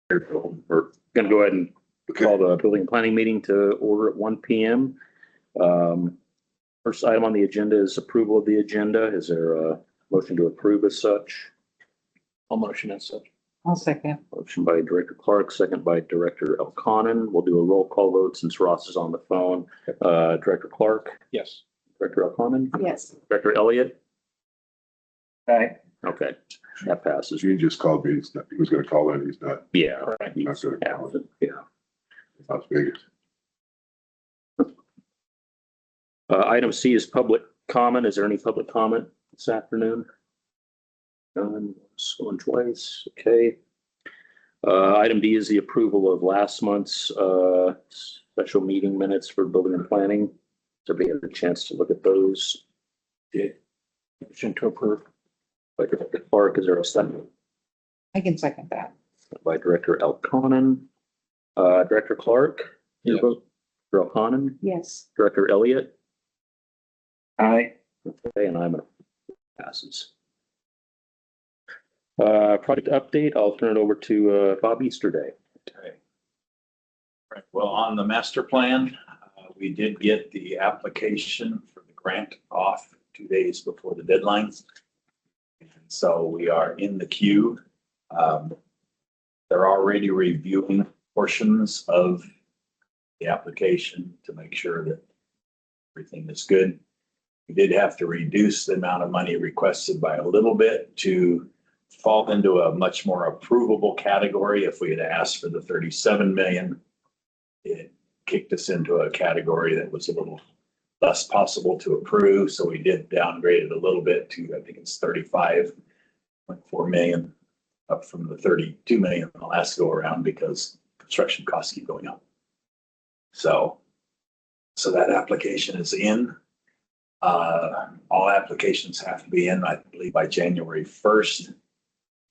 We're going to go ahead and call the building and planning meeting to order at 1 p.m. First item on the agenda is approval of the agenda. Is there a motion to approve as such? I'll motion as such. I'll second. Motion by Director Clark, second by Director Elconin. We'll do a roll call vote since Ross is on the phone. Director Clark, Yes. Director Elconin, Yes. Director Elliott. Aye. Okay, that passes. He just called me. He was going to call in. He's not. Yeah. Correct. Not going to call in. Yeah. Las Vegas. Item C is public comment. Is there any public comment this afternoon? None. Going twice. Okay. Item D is the approval of last month's special meeting minutes for building and planning. So we had a chance to look at those. Yeah. Motion to approve. By Director Clark, is there a second? I can second that. By Director Elconin. Director Clark, your Yes. vote. Director Elconin, Yes. Director Elliott. Aye. Okay, and I'm a passes. Project update. I'll turn it over to Bob Easterday. Okay. Right. Well, on the master plan, we did get the application for the grant off 2 days before the deadline. And so we are in the queue. They're already reviewing portions of the application to make sure that everything is good. We did have to reduce the amount of money requested by a little bit to fall into a much more approvable category. If we had asked for the 37 million, it kicked us into a category that was a little less possible to approve. So we did downgrade it a little bit to, I think it's 35.4 million, up from the 32 million the last go around because construction costs keep going up. So that application is in. All applications have to be in, I believe, by January 1st,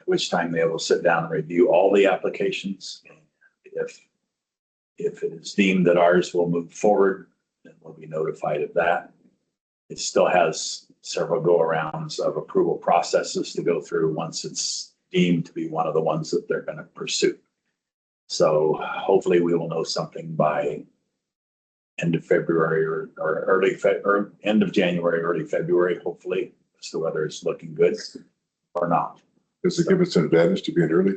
at which time they will sit down and review all the applications. If it is deemed that ours will move forward, then we'll be notified of that. It still has several go-arounds of approval processes to go through once it's deemed to be one of the ones that they're going to pursue. So hopefully we will know something by end of February or end of January, early February, hopefully, as to whether it's looking good or not. Does it give us an advantage to being early?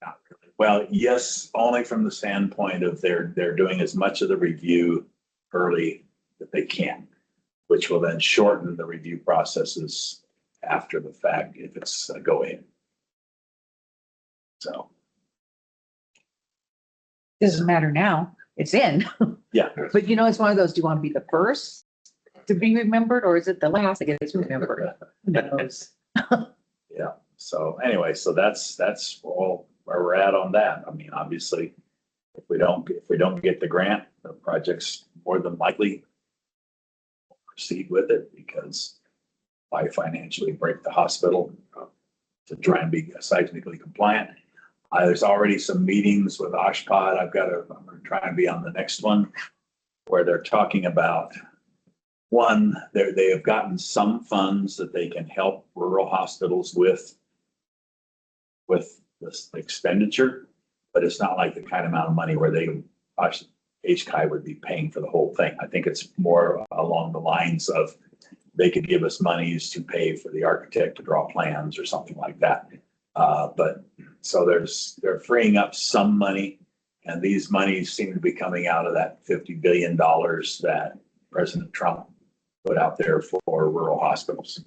Not really. Well, yes, only from the standpoint of they're doing as much of the review early that they can, which will then shorten the review processes after the fact if it's a go ahead. So. Doesn't matter now. It's in. Yeah. But you know, it's one of those, do you want to be the first to be remembered or is it the last that gets remembered? Who knows? Yeah. So anyway, so that's all where we're at on that. I mean, obviously, if we don't get the grant, the project's more than likely proceed with it because why financially break the hospital to try and be seismically compliant. There's already some meetings with Oshpod. I'm going to try and be on the next one where they're talking about one, they have gotten some funds that they can help rural hospitals with this expenditure, but it's not like the kind of amount of money where HCI would be paying for the whole thing. I think it's more along the lines of they could give us monies to pay for the architect to draw plans or something like that. But so they're freeing up some money, and these monies seem to be coming out of that $50 billion that President Trump put out there for rural hospitals.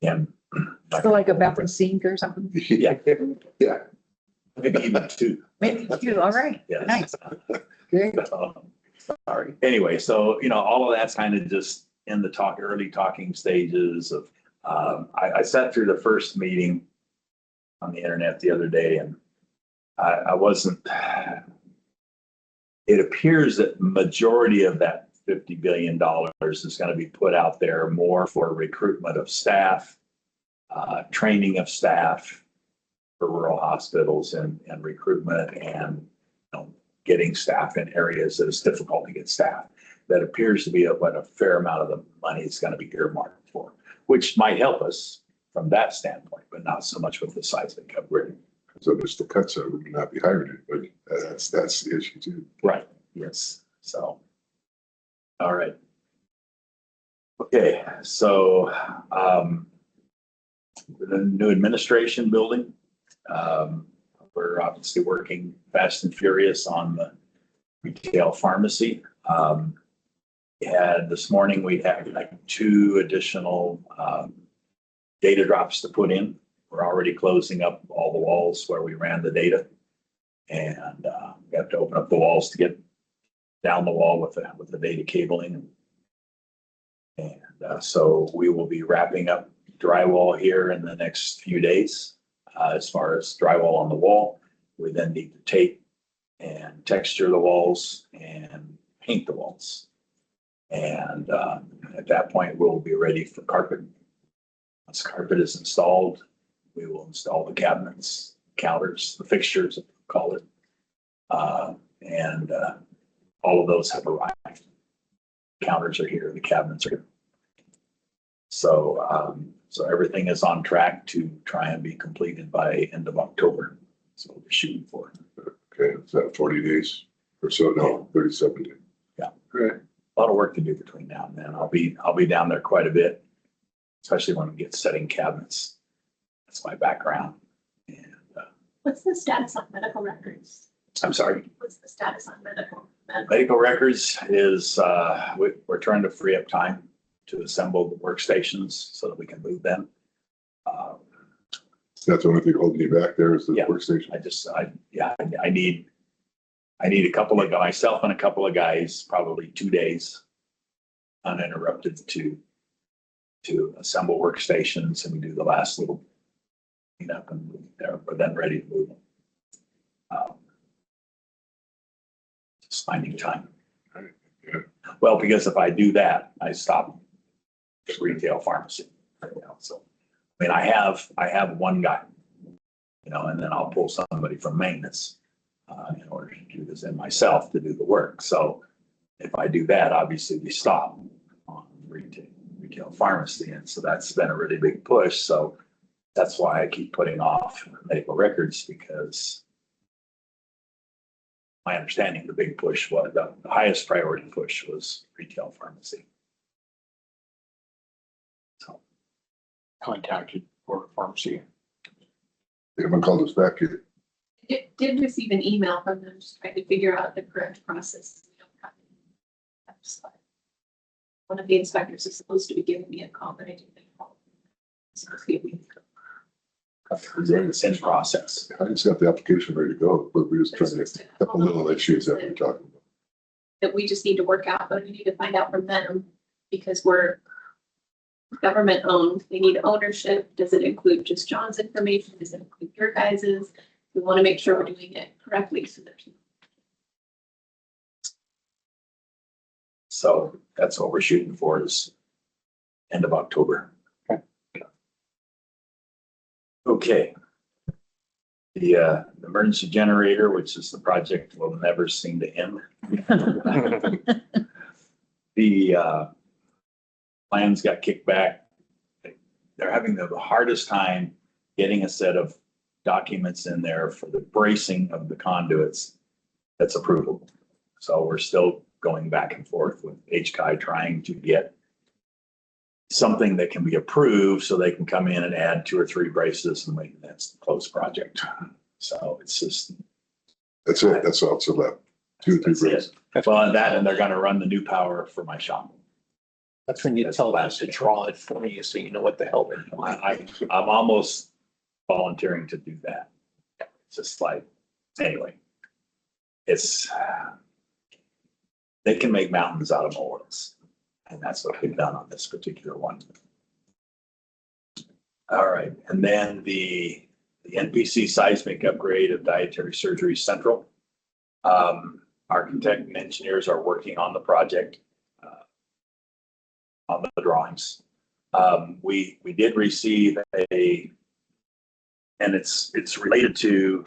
And So like a Bethel sink or something? yeah, Yeah. maybe even two. Maybe you, all right. Yes. Nice. Good. Sorry. Anyway, so, all of that's kind of just in the early talking stages of, I sat through the first meeting on the internet the other day and I wasn't, it appears that majority of that $50 billion is going to be put out there more for recruitment of staff, training of staff for rural hospitals and recruitment and getting staff in areas that it's difficult to get staff. That appears to be what a fair amount of the money is going to be earmarked for, which might help us from that standpoint, but not so much with the seismic upgrade. So just the cuts out would not be hired, but that's the issue too. Right, yes, so. All right. Okay, so, the new administration building, we're obviously working fast and furious on the retail pharmacy. This morning, we had like 2 additional, data drops to put in. We're already closing up all the walls where we ran the data. And, we have to open up the walls to get down the wall with the data cabling. And so we will be wrapping up drywall here in the next few days. As far as drywall on the wall, we then need to tape and texture the walls and paint the walls. And at that point, we'll be ready for carpet. Once carpet is installed, we will install the cabinets, counters, the fixtures, call it. And all of those have arrived. Counters are here, the cabinets are here. So, so everything is on track to try and be completed by end of October. So we're shooting for it. Okay, is that 40 days or so? No, 37 days. Yeah. Right. A lot of work to do between now and then. I'll be down there quite a bit, especially when we get setting cabinets. That's my background. And What's the status on medical records? I'm sorry. What's the status on medical? Medical records is, we're trying to free up time to assemble the workstations so that we can move them. That's the only thing holding you back there is the Yeah. workstation. I need a couple of, myself and a couple of guys, probably 2 days uninterrupted to assemble workstations, and we do the last little cleanup and we're then ready to move them. Just finding time. Yeah. Well, because if I do that, I stop the retail pharmacy. So, I mean, I have one guy, and then I'll pull somebody from maintenance in order to do this, and myself to do the work. So if I do that, obviously we stop on retail pharmacy. And so that's been a really big push. So that's why I keep putting off medical records, because my understanding, the big push was, the highest priority push was retail pharmacy. So Contacted for pharmacy. They haven't called us back yet. Did receive an email from them, just trying to figure out the correct process. We don't have any. So, one of the inspectors is supposed to be giving me a call, but I didn't call. So it's gonna be- it's in process. I just got the application ready to go, but we're just trying to, a couple little issues that we're talking about. that we just need to work out, but we need to find out from them, because we're government owned. They need ownership. Does it include just John's information? Does it include your guys's? We want to make sure we're doing it correctly, so there's. So that's what we're shooting for, is end of October. Okay. The emergency generator, which is the project will never seem to end. The plans got kicked back. They're having the hardest time getting a set of documents in there for the bracing of the conduits that's approvable. So we're still going back and forth with HCI trying to get something that can be approved so they can come in and add 2 or 3 braces, and that's the closed project. So it's just. That's it. That's all that's left. 2 or 3 That's it. breaks. Well, and they're gonna run the new power for my shop. That's when you That's tell the them last to thing. draw it for you, so you know what the hell they're doing. I'm almost volunteering to do that. It's just like, anyway. They can make mountains out of molehills. And that's what we've done on this particular one. All right, and then the NPC seismic upgrade of Dietary Surgery Central. Architect and engineers are working on the project, on the drawings. We did receive and it's related to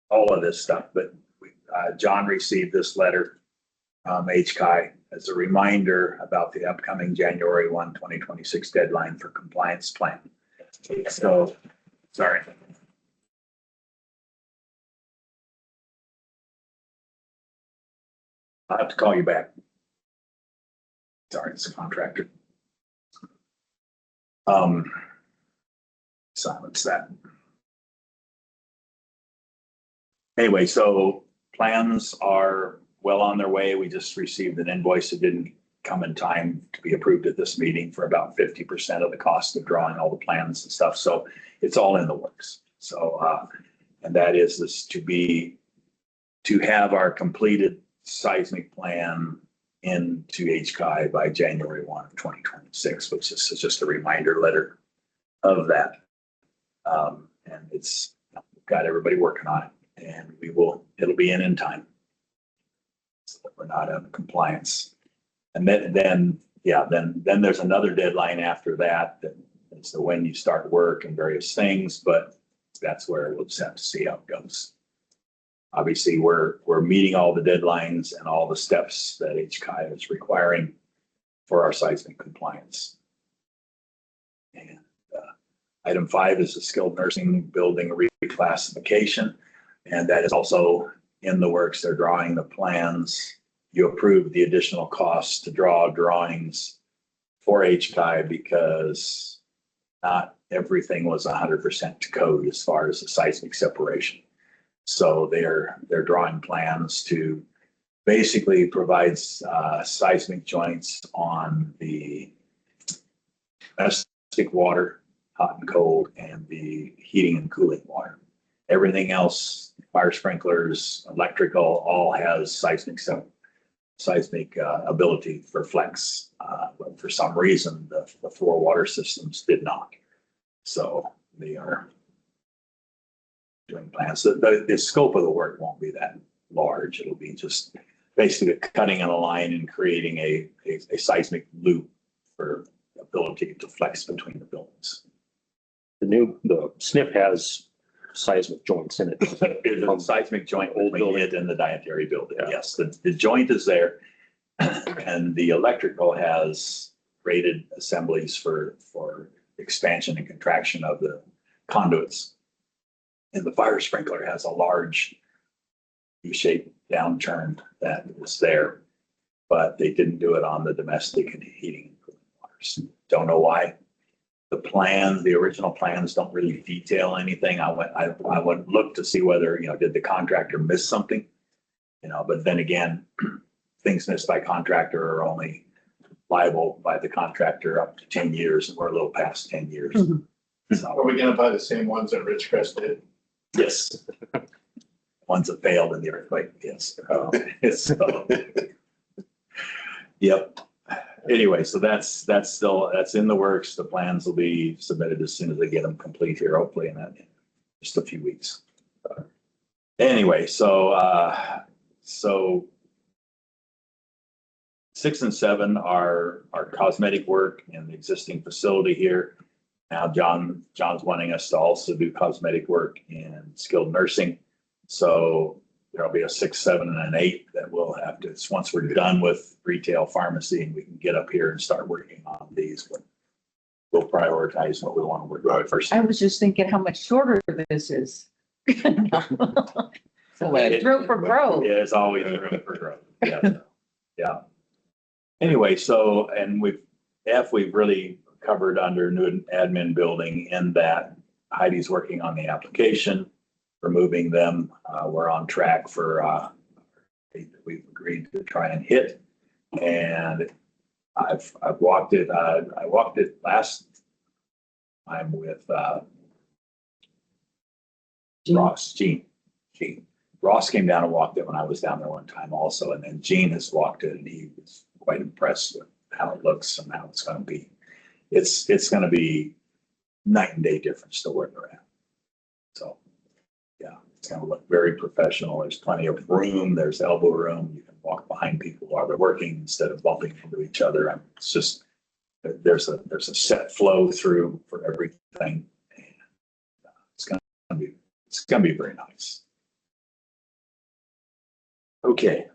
all of this stuff, but John received this letter from HCI as a reminder about the upcoming January 1, 2026 deadline for compliance plan. So, sorry. I'll have to call you back. Sorry, it's a contractor. Silence that. Anyway, so plans are well on their way. We just received an invoice that didn't come in time to be approved at this meeting for about 50% of the cost of drawing all the plans and stuff. So it's all in the works. So, and that is this to have our completed seismic plan into HCI by January 1 of 2026, which is just a reminder letter of that. And it's got everybody working on it, and it'll be in time. So that we're not out of compliance. And then there's another deadline after that is when you start work and various things, but that's where we'll just have to see how it goes. Obviously, we're meeting all the deadlines and all the steps that HCI is requiring for our seismic compliance. And item 5 is the skilled nursing building reclassification, and that is also in the works. They're drawing the plans. You approved the additional costs to draw drawings for HCI because not everything was 100% to code as far as the seismic separation. So they're drawing plans to basically provide seismic joints on the domestic water, hot and cold, and the heating and cooling water. Everything else, fire sprinklers, electrical, all has seismic ability for flex. But for some reason, the 4 water systems did not. So they are doing plans. The scope of the work won't be that large. It'll be just basically cutting in a line and creating a seismic loop for ability to flex between the buildings. The SNF has seismic joints in it. It's a seismic joint Old between building. it and the dietary building. Yeah. Yes, the joint is there. And the electrical has rated assemblies for expansion and contraction of the conduits. And the fire sprinkler has a large U-shaped downturn that is there, but they didn't do it on the domestic and heating and cooling waters. Don't know why. The original plans don't really detail anything. I would look to see whether, did the contractor miss something? But then again, things missed by contractor are only liable by the contractor up to 10 years, and we're a little past 10 years. Mhm. So, Are we gonna buy the same ones that Ridgecrest did? yes. Ones that failed in the earthquake, yes. So, yep. Anyway, so that's in the works. The plans will be submitted as soon as they get them complete here, hopefully in just a few weeks. Anyway, so 6 and 7 are cosmetic work in the existing facility here. Now John's wanting us to also do cosmetic work in skilled nursing. So there'll be a 6, 7, and an 8 that we'll have to, once we're done with retail pharmacy and we can get up here and start working on these, we'll prioritize what we want to work on first. I was just thinking how much shorter this is. So there's room for growth. Yeah, there's always room for growth. Yeah. Yeah. Anyway, so, and we've really covered under new admin building in that Heidi's working on the application, removing them. We're on track for, we've agreed to try and hit. And I've walked it. I walked it last time with Gene. Ross came down and walked it when I was down there one time also. And then Gene has walked it and he was quite impressed with how it looks and how it's going to be. It's going to be night and day difference to where they're at. So, yeah, it's going to look very professional. There's plenty of room. There's elbow room. You can walk behind people while they're working instead of bumping into each other. And it's just, there's a set flow through for everything. And it's going to be very nice. Okay.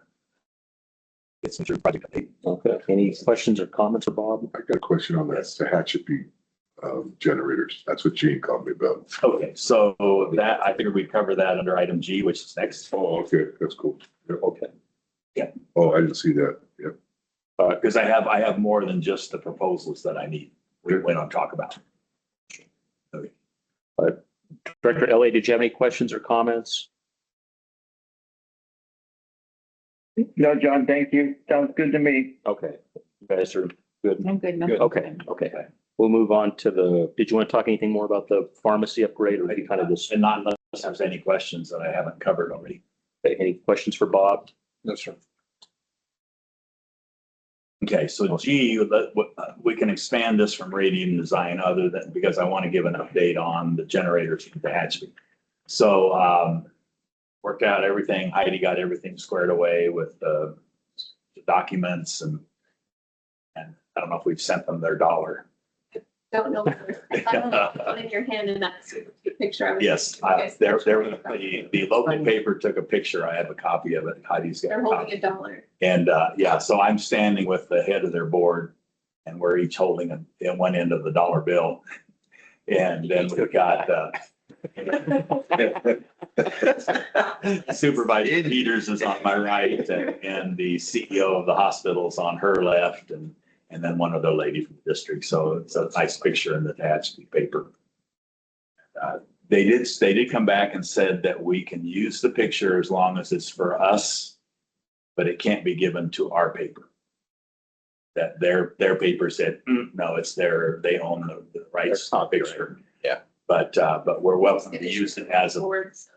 It's through project update. Okay. Any questions or comments for Bob? I got a question on that. The hatchet be generators. That's what Gene called me about. Okay, so that, I figured we'd cover that under item G, which is next. Oh, okay, that's cool. Yeah. Okay. Oh, I didn't see that. Yeah. Because I have more than just the proposals that I need. We went on talk about. Director LA, did you have any questions or comments? No, John, thank you. Sounds good to me. Okay, you guys are good. I'm good. Good. Okay, okay. We'll move on to did you want to talk anything more about the pharmacy upgrade or you kind of just, And not unless there's any questions that I haven't covered already. any questions for Bob? No, sir. Okay, so G, we can expand this from radiant design other than, because I want to give an update on the generators in Tehachapi. So, worked out everything. Heidi got everything squared away with the documents and I don't know if we've sent them their dollar. Don't know. I thought it was in your hand and that's the picture. I was- Yes, the local paper took a picture. I have a copy of it. Heidi's got They're a holding copy. $1. And, yeah, so I'm standing with the head of their board and we're each holding in one end of the dollar bill. And then we've got, Supervisor Peters is on my right and the CEO of the hospital is on her left and then one other lady from the district. So it's a nice picture in the attached paper. They did come back and said that we can use the picture as long as it's for us, but it can't be given to our paper. That their paper said, no, it's they own the rights to the picture. Yeah. But we're welcome to use it as a, Boards.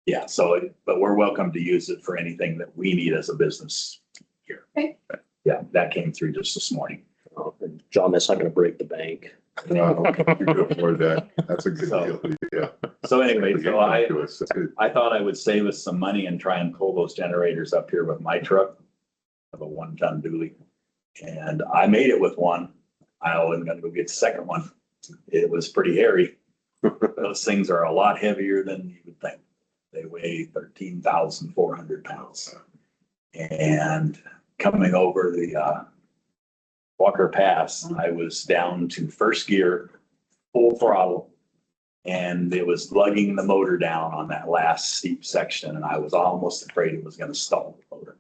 yeah, but we're welcome to use it for anything that we need as a business here. Okay. Yeah, that came through just this morning. John, that's not going to break the bank. You're good for that. That's a good So- deal. Yeah. So anyway, so That's good. I thought I would save us some money and try and pull those generators up here with my truck. I have a 1-ton dually. And I made it with one. I wasn't gonna go get the second one. It was pretty hairy. Those things are a lot heavier than you would think. They weigh 13,400 pounds. And coming over the Walker Pass, I was down to first gear, full throttle. And it was lugging the motor down on that last steep section. And I was almost afraid it was going to stall the motor.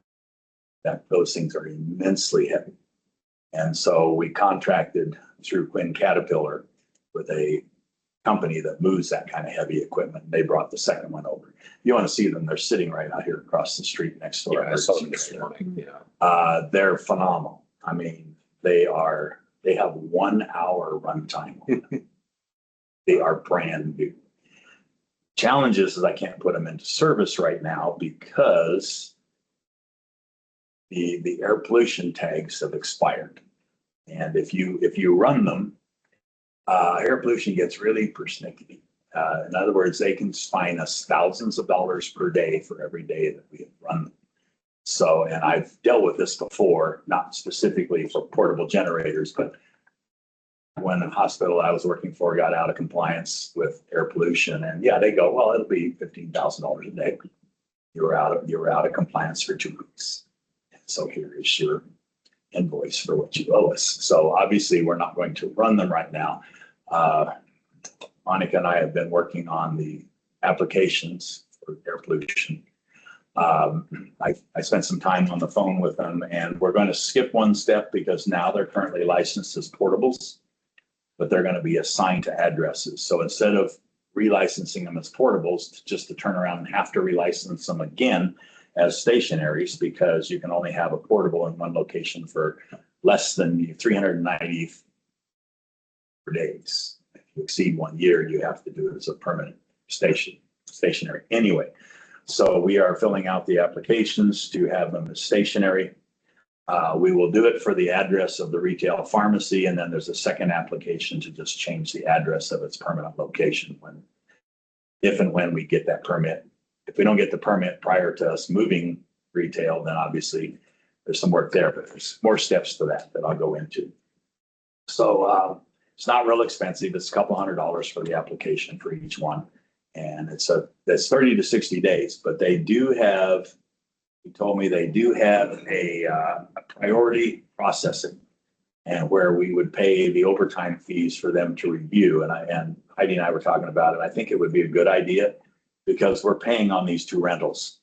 Those things are immensely heavy. And so we contracted through Quinn Caterpillar with a company that moves that kind of heavy equipment. They brought the second one over. You want to see them, they're sitting right out here across the street next door. Yeah, I saw them this morning. Yeah. They're phenomenal. I mean, they have 1 hour runtime on them. They are brand new. Challenge is I can't put them into service right now because the air pollution tags have expired. And if you run them, air pollution gets really persnickety. In other words, they can fine us thousands of dollars per day for every day that we have run them. So, and I've dealt with this before, not specifically for portable generators, but when the hospital I was working for got out of compliance with air pollution, and yeah, they go, well, it'll be $15,000 a day. You were out of compliance for 2 weeks. So here is your invoice for what you owe us. So obviously we're not going to run them right now. Monica and I have been working on the applications for air pollution. I spent some time on the phone with them and we're going to skip one step because now they're currently licensed as portables, but they're going to be assigned to addresses. So instead of relicensing them as portables, just to turn around and have to relicense them again as stationaries, because you can only have a portable in one location for less than 390 days. If you exceed 1 year, you have to do it as a permanent stationary. Anyway, so we are filling out the applications to have them as stationary. We will do it for the address of the retail pharmacy, and then there's a second application to just change the address of its permanent location if and when we get that permit. If we don't get the permit prior to us moving retail, then obviously there's some work there, but there's more steps to that I'll go into. So it's not real expensive. It's a couple $100 for the application for each one. And that's 30 to 60 days, but they do have, he told me they do have a priority processing. and where we would pay the overtime fees for them to review. And Heidi and I were talking about it. I think it would be a good idea because we're paying on these 2 rentals.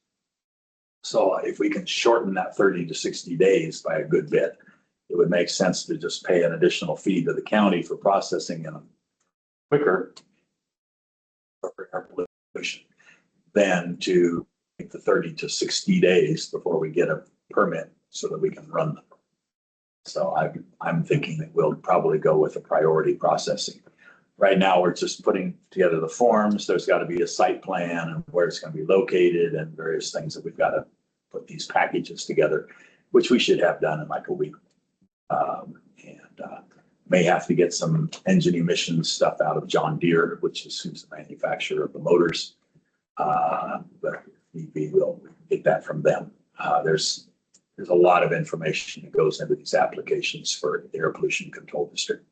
So if we can shorten that 30 to 60 days by a good bit, it would make sense to just pay an additional fee to the county for processing them quicker for air pollution than to take the 30 to 60 days before we get a permit so that we can run them. So I'm thinking that we'll probably go with the priority processing. Right now, we're just putting together the forms. There's got to be a site plan and where it's going to be located and various things that we've got to put these packages together, which we should have done in like a week. May have to get some engine emissions stuff out of John Deere, which is who's the manufacturer of the motors. But maybe we'll get that from them. There's a lot of information that goes into these applications for the air pollution control district,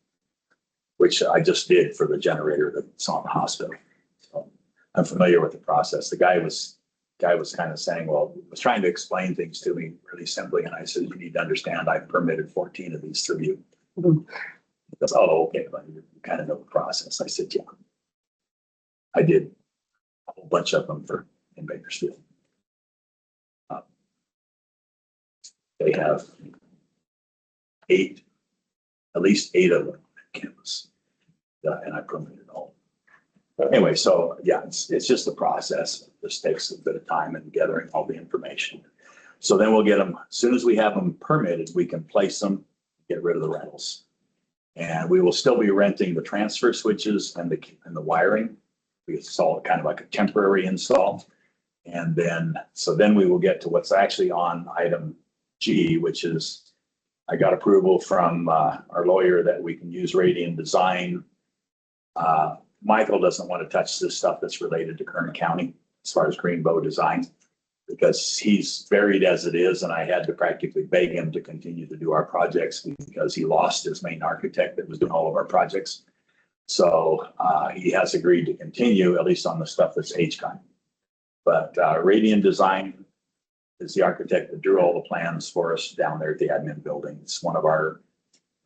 which I just did for the generator that's on the hospital. So I'm familiar with the process. The guy was kind of saying, well, was trying to explain things to me really simply. And I said, you need to understand, I've permitted 14 of these through you. He goes, oh, okay, but you kind of know the process. I said, yeah. I did a whole bunch of them in Bakersfield. They have at least eight of them on campus. And I permitted all. Anyway, so yeah, it's just the process. It just takes a bit of time and gathering all the information. So then we'll get them, as soon as we have them permitted, we can place them, get rid of the rentals. And we will still be renting the transfer switches and the wiring. We install it kind of like a temporary install. And then, so then we will get to what's actually on item G, which is, I got approval from our lawyer that we can use Radian Design. Michael doesn't want to touch this stuff that's related to Kern County as far as Greenbow Design, because he's buried as it is, and I had to practically beg him to continue to do our projects because he lost his main architect that was doing all of our projects. So he has agreed to continue, at least on the stuff that's HCON. But Radian Design is the architect that drew all the plans for us down there at the admin building. It's one of our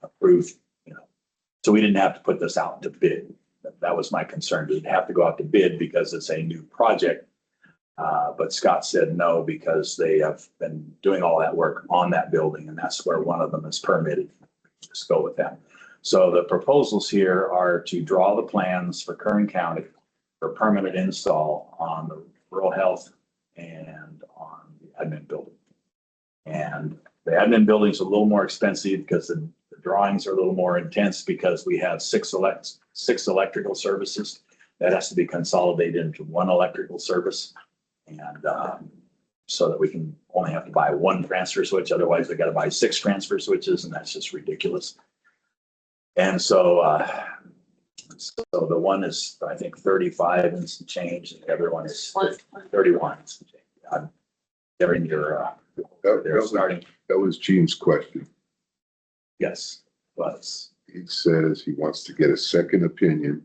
approved, so we didn't have to put this out to bid. That was my concern. We'd have to go out to bid because it's a new project. But Scott said no, because they have been doing all that work on that building, and that's where one of them is permitted. Just go with that. So the proposals here are to draw the plans for Kern County for permanent install on the rural health and on the admin building. And the admin building is a little more expensive because the drawings are a little more intense because we have six electrical services. That has to be consolidated into one electrical service. And so that we can only have to buy one transfer switch. Otherwise, we got to buy 6 transfer switches, and that's just ridiculous. And so, so the one is, I think, 35 and some change, and the other one is 31. They're in your, they're starting. That was Gene's question. Yes, was. He says he wants to get a second opinion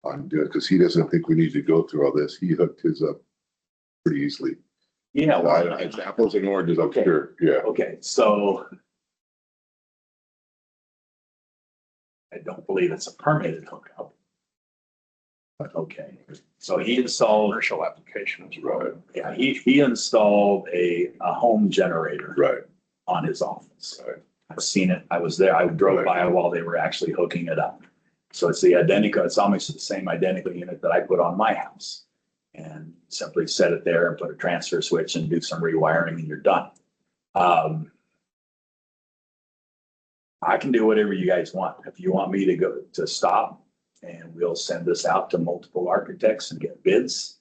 on doing, because he doesn't think we need to go through all this. He hooked his up pretty easily. Yeah. Well, It's apples and oranges, I'm Okay. sure. Yeah. Okay, so I don't believe it's a permitted hookup. But okay, so he installed. Commercial applications. Right. Yeah, he installed a home generator Right. on his office. Right. I've seen it. I was there. I drove by while they were actually hooking it up. So it's it's almost the same identical unit that I put on my house. And simply set it there and put a transfer switch and do some rewiring and you're done. I can do whatever you guys want. If you want me to stop and we'll send this out to multiple architects and get bids,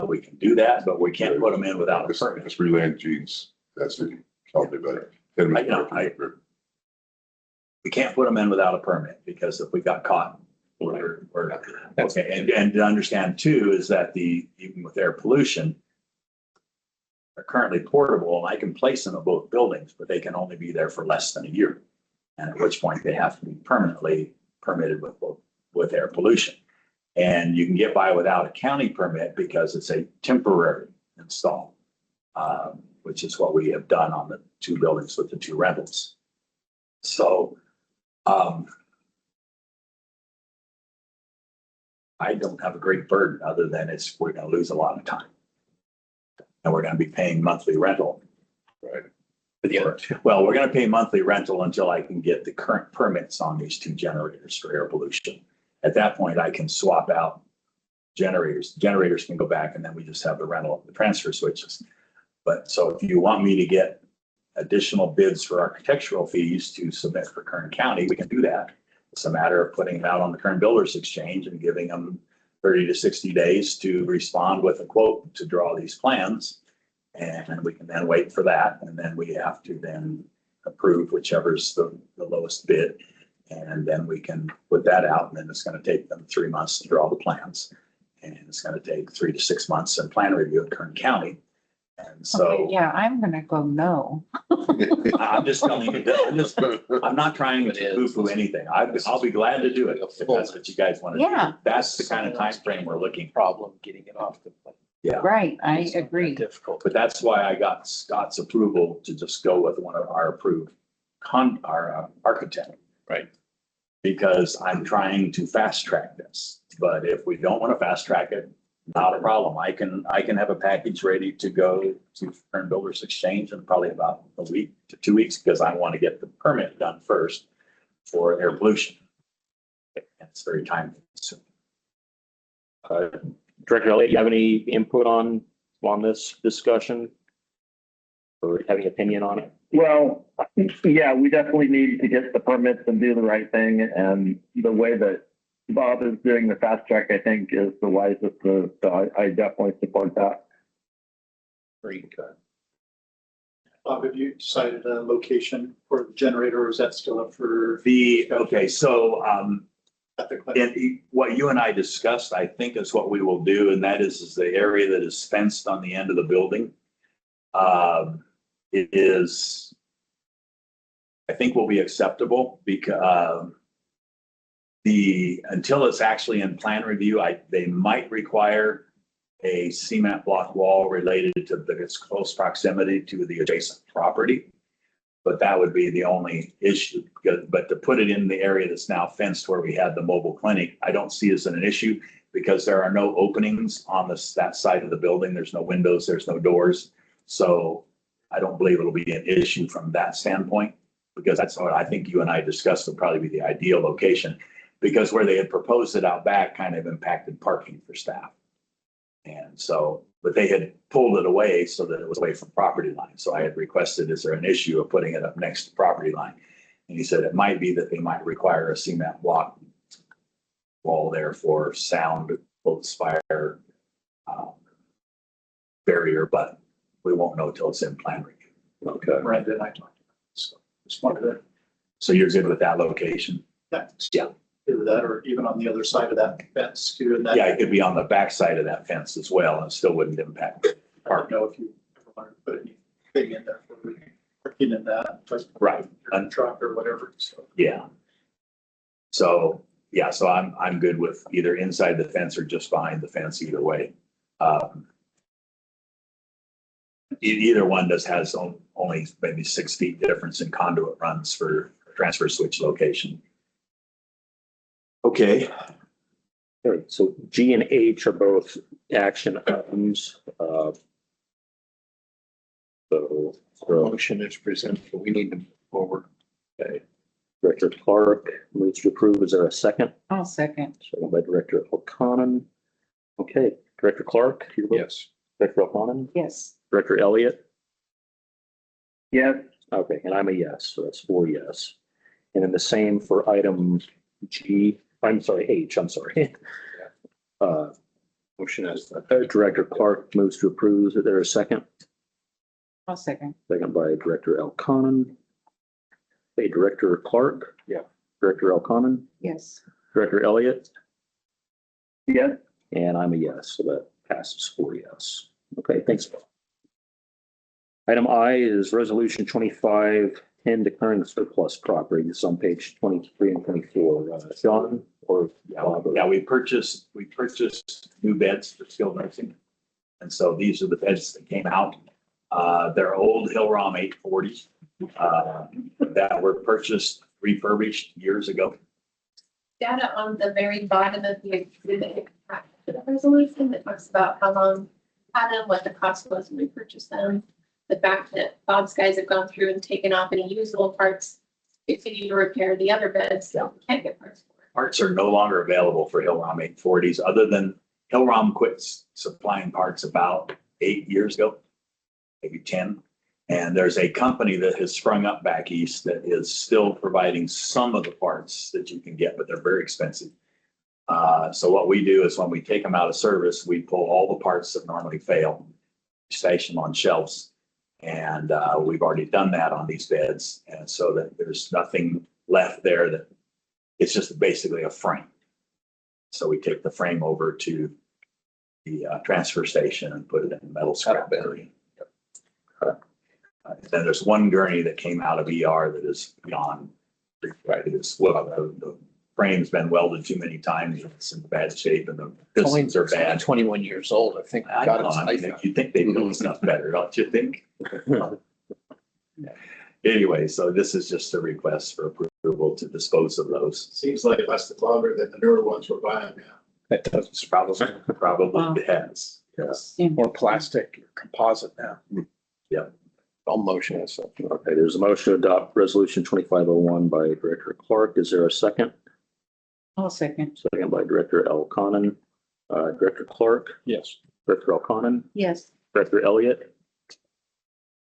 we can do that, but we can't put them in without a permit. Just relay Gene's. That's it. Tell me about it. We can't put them in without a permit because if we got caught, we're okay. And to understand too, is that even with air pollution, they're currently portable and I can place them in both buildings, but they can only be there for less than a year. And at which point they have to be permanently permitted with air pollution. And you can get by without a county permit because it's a temporary install, which is what we have done on the 2 buildings with the 2 rentals. So I don't have a great burden other than we're gonna lose a lot of time. And we're gonna be paying monthly rental. Right. Well, we're gonna pay monthly rental until I can get the current permits on these 2 generators for air pollution. At that point, I can swap out generators. Generators can go back and then we just have the rental of the transfer switches. But so if you want me to get additional bids for architectural fees to submit for Kern County, we can do that. It's a matter of putting it out on the Kern Builders Exchange and giving them 30 to 60 days to respond with a quote to draw these plans. And we can then wait for that. And then we have to then approve whichever's the lowest bid. And then we can put that out, and then it's going to take them 3 months to draw the plans. And it's going to take 3 to 6 months in plan review in Kern County. And so Okay, yeah, I'm gonna go no. I'm just telling you, I'm not trying to poo-poo anything. I'll be glad to do it if that's what you guys want to do. Yeah. That's the kind of time frame we're looking. Problem getting it off the. Yeah, Right, I agree. Difficult. but that's why I got Scott's approval to just go with one of our approved architect. Right. Because I'm trying to fast track this, but if we don't want to fast track it, not a problem. I can have a package ready to go to Kern Builders Exchange in probably about a week to 2 weeks, because I want to get the permit done first for air pollution. It's very time consuming. Director Elliott, you have any input on this discussion? Or having opinion on it? Well, yeah, we definitely need to get the permits and do the right thing. And the way that Bob is doing the fast track, I think, is the wisest. So I definitely support that. Great. Bob, have you decided a location for the generator, or is that still up for Okay, so, at the clinic? and what you and I discussed, I think is what we will do, and that is the area that is fenced on the end of the building. It is, I think, will be acceptable because until it's actually in plan review, they might require a cement block wall related to its close proximity to the adjacent property. But that would be the only issue. But to put it in the area that's now fenced where we had the mobile clinic, I don't see as an issue because there are no openings on that side of the building. There's no windows, there's no doors. So I don't believe it'll be an issue from that standpoint, because that's what I think you and I discussed would probably be the ideal location, because where they had proposed it out back kind of impacted parking for staff. And so, but they had pulled it away so that it was away from property line. So I had requested, is there an issue of putting it up next to property line? And he said it might be that they might require a cement block wall there for sound, both fire barrier, but we won't know till it's in plan review. Okay. Brenda and I talked about it, so just wanted to, So you're good with that location? Yeah. do that, or even on the other side of that fence too, and that. Yeah, it could be on the back side of that fence as well, and it still wouldn't impact. I don't know if you ever wanted to put anything in there for parking in that, but Right. a truck or whatever, so. Yeah. So, yeah, so I'm good with either inside the fence or just behind the fence, either way. Either one has only maybe 6 feet difference in conduit runs for transfer switch location. Okay, All right, so G and H are both action items. So, Motion is presented, but we need to move forward. okay. Director Clark moves to approve. Is there a second? I'll second. Second by Director O'Connor. Okay, Director Clark? your vote? Yes. Director O'Connor? Yes. Director Elliott? Yes, Okay, and I'm a yes, so that's 4 yes. And then the same for item H, I'm sorry. Motion is. Director Clark moves to approve. Is there a second? I'll second. Second by Director Elconin. Hey, Director Clark? Yeah. Director Elconin? Yes. Director Elliott? yes, And I'm a yes, so that passes 4 yes. Okay, thanks. Item I is resolution 2510 declaring surplus property. This is on page 23 and 24. John or Bob? yeah, we purchased new beds for skilled nursing. And so these are the beds that came out. They're old Hillrom 840s that were purchased refurbished years ago. Data on the very bottom of the exhibit, the resolution that talks about how long had them, what the cost was when we purchased them. The fact that Bob's guys have gone through and taken off any usable parts, if you need to repair the other beds, you can't get parts for it. Parts are no longer available for Hillrom 840s, other than Hillrom quit supplying parts about 8 years ago, maybe 10. And there's a company that has sprung up back east that is still providing some of the parts that you can get, but they're very expensive. So what we do is when we take them out of service, we pull all the parts that normally fail, station them on shelves. And we've already done that on these beds. And so that there's nothing left there, that it's just basically a frame. So we take the frame over to the transfer station and put it in the metal scrap area. Then there's one gurney that came out of ER that is beyond, right, the frame's been welded too many times, it's in bad shape, and the pistons are bad. 21 years old, I think. I God, know, it's I mean, nice. you'd think they'd build stuff better, don't you think? Anyway, so this is just a request for approval to dispose of those. Seems like it lasted longer than the newer ones we're buying now. That doesn't Probably Wow. has. Yes. Yeah. More plastic, composite now. Yep. All motion and stuff. Okay, there's a motion to adopt resolution 2501 by Director Clark. Is there a second? I'll second. Second by Director Elconin. Director Clark, Yes. Director Elconin, Yes. Director Elliott,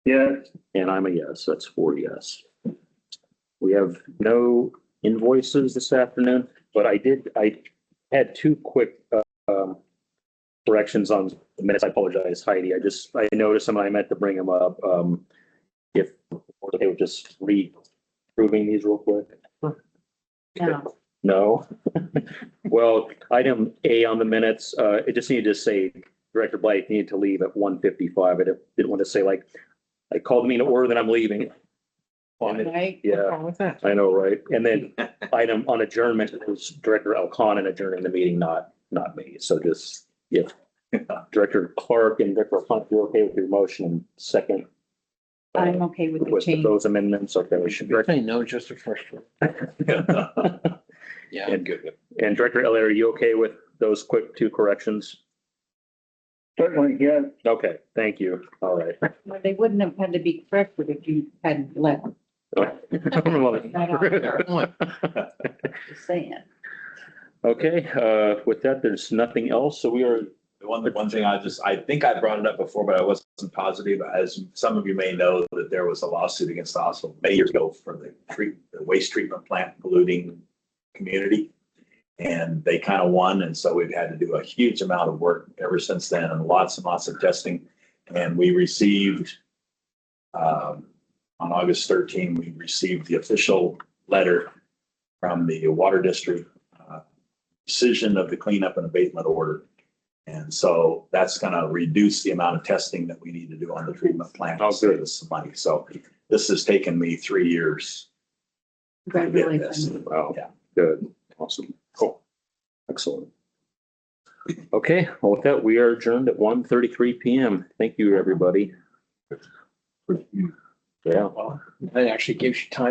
Yes, and I'm a yes. That's 4 yes. We have no invoices this afternoon, but I had two quick corrections on the minutes. I apologize, Heidi. I noticed them and I meant to bring them up. If they were just re-proving these real quick. No. No. Well, item A on the minutes, it just needed to say Director Blake needed to leave at 1:55. I didn't want to say like, I called me to order that I'm leaving. Right? Yeah. What's wrong with that? I know, right? And then item on adjournment, it was Director Elconin adjourning the meeting, not me. So just, if Director Clark and Director Elconin, you're okay with your motion, second. I'm okay with the With change. those amendments, okay. We should. I know, just a first one. Yeah, I'm good with it. And Director Elliott, are you okay with those quick two corrections? certainly, yes. Okay, thank you. All right. Well, they wouldn't have had to be corrected if you hadn't left. Just saying. Okay, with that, there's nothing else. So we are, The one thing I think I brought it up before, but I wasn't positive. As some of you may know, that there was a lawsuit against the hospital many years ago for the waste treatment plant polluting community. And they kind of won. And so we've had to do a huge amount of work ever since then, and lots of testing. And we received, on August 13, we received the official letter from the water district, decision of the cleanup and abatement order. And so that's going to reduce the amount of testing that we need to do on the treatment plant. Oh, Save good. us some money. So this has taken me 3 years to get this. Congratulations. wow, Yeah. good, awesome, cool, excellent. Okay, well, with that, we are adjourned at 1:33 PM. Thank you, everybody. Yeah. That actually gives you time